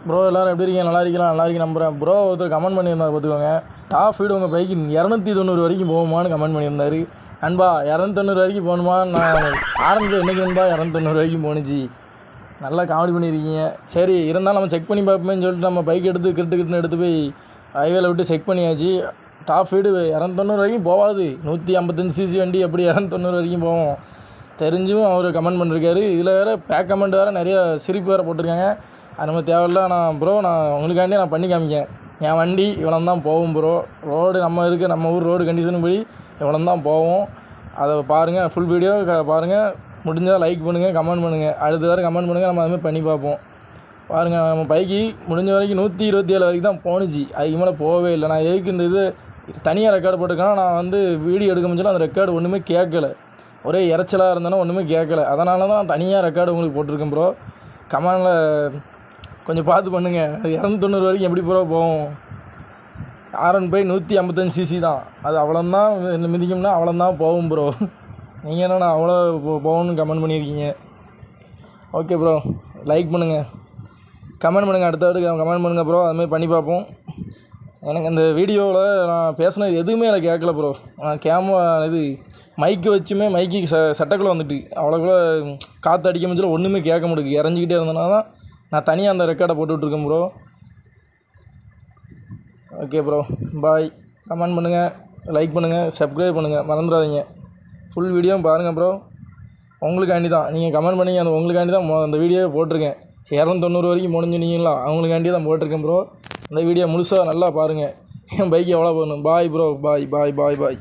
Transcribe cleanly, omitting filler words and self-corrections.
Bro எல்லோரும் எப்படி இருக்கீங்க? நல்லா இருக்கீங்களா? நல்லா இருக்கு நம்புகிறேன். ப்ரோ ஒருத்தர் கமெண்ட் பண்ணியிருந்தார் பார்த்துக்கோங்க. டாப் ஸ்பீடு உங்கள் பைக்கு 290 வரைக்கும் போகுமான்னு கமெண்ட் பண்ணியிருந்தார். அன்பா 290 வரைக்கும் போகணுமா? நான் ஆரம்பிக்க என்றைக்கு நண்பா 290 வரைக்கும் போணுச்சு. நல்லா காமெடி பண்ணியிருக்கீங்க. சரி இருந்தாலும் நம்ம செக் பண்ணி பார்ப்போமேன்னு சொல்லிட்டு நம்ம பைக் எடுத்து கிட்டுன்னு எடுத்து போய் ஹைவேல விட்டு செக் பண்ணியாச்சு. டாப் ஸ்பீடு 290 வரைக்கும் போகாது. 155 சிசி வண்டி எப்படி 290 வரைக்கும் போவோம்? தெரிஞ்சும் அவர் கமெண்ட் பண்ணியிருக்காரு. இதில் வேறு பேக் கமெண்ட் வேறு நிறைய சிரிப்பு வேறு போட்டிருக்காங்க. அது நம்ம தேவையில்ல. நான் உங்களுக்காண்டி நான் பண்ணி காமிக்கேன். என் வண்டி இவ்வளோ தான் போகும் ப்ரோ. ரோடு நம்ம ஊர் ரோடு கண்டிஷனும் படி இவ்வளோ தான் போவோம். அதை பாருங்கள், ஃபுல் வீடியோ பாருங்கள். முடிஞ்சால் லைக் பண்ணுங்கள், கமெண்ட் பண்ணுங்கள். அடுத்த வேறு கமெண்ட் பண்ணுங்கள், நம்ம அதுமாதிரி பண்ணி பார்ப்போம். பாருங்கள், நம்ம பைக்கு முடிஞ்ச வரைக்கும் 127 வரைக்கும் தான் போணுச்சு. அதுக்கு மேலே போகவே இல்லை. நான் எதுக்கு இந்த இது தனியாக ரெக்கார்டு போட்டிருக்கேன். நான் வீடியோ எடுக்க முடிஞ்சாலும் அந்த ரெக்கார்டு ஒன்றுமே கேட்கலை. ஒரே இறைச்சலாக இருந்தேன்னா ஒன்றுமே கேட்கலை. அதனால தான் நான் தனியாக ரெக்கார்டு உங்களுக்கு போட்டிருக்கேன் ப்ரோ. கமெண்டில் கொஞ்சம் பார்த்து பண்ணுங்கள். 290 வரைக்கும் எப்படி ப்ரோ போகும்? R1 155 சிசி தான். அது அவ்வளோதான் மிதிக்கும்னா அவ்வளோதான் போகும் ப்ரோ. நீங்கள் என்னண்ணா அவ்வளோ போகணும்னு கமெண்ட் பண்ணியிருக்கீங்க. ஓகே ப்ரோ, லைக் பண்ணுங்கள், கமெண்ட் பண்ணுங்கள். அடுத்த கமெண்ட் பண்ணுங்கள் ப்ரோ. அதுமாதிரி பண்ணி பார்ப்போம். எனக்கு அந்த வீடியோவில் நான் பேசினது எதுவுமே எனக்கு கேட்கல ப்ரோ. நான் மைக்கு வச்சுமே மைக்கு சட்டைக்குள்ளே வந்துட்டு அவ்வளோக்குள்ள காற்று அடிக்க முடியல, ஒன்றுமே கேட்க முடியுது. இறஞ்சிக்கிட்டே இருந்தனால தான் நான் தனியாக அந்த ரெக்கார்டை போட்டு விட்ருக்கேன் ப்ரோ. ஓகே ப்ரோ, பாய். கமெண்ட் பண்ணுங்கள், லைக் பண்ணுங்கள், சப்ஸ்கிரைப் பண்ணுங்கள், மறந்துடாதீங்க. ஃபுல் வீடியோ பாருங்கள் ப்ரோ. உங்களுக்காண்டி தான் நீங்கள் கமெண்ட் பண்ணி உங்களுக்காண்டி தான் அந்த வீடியோவை போட்டிருக்கேன். 290 வரைக்கும் முடிஞ்சுனீங்களா, அவங்களுக்காண்டி தான் போட்டிருக்கேன் ப்ரோ. அந்த வீடியோ முழுசாக நல்லா பாருங்கள். என் பைக் எவ்வளோ போகணும். பாய் ப்ரோ, பாய் பாய் பாய் பாய்.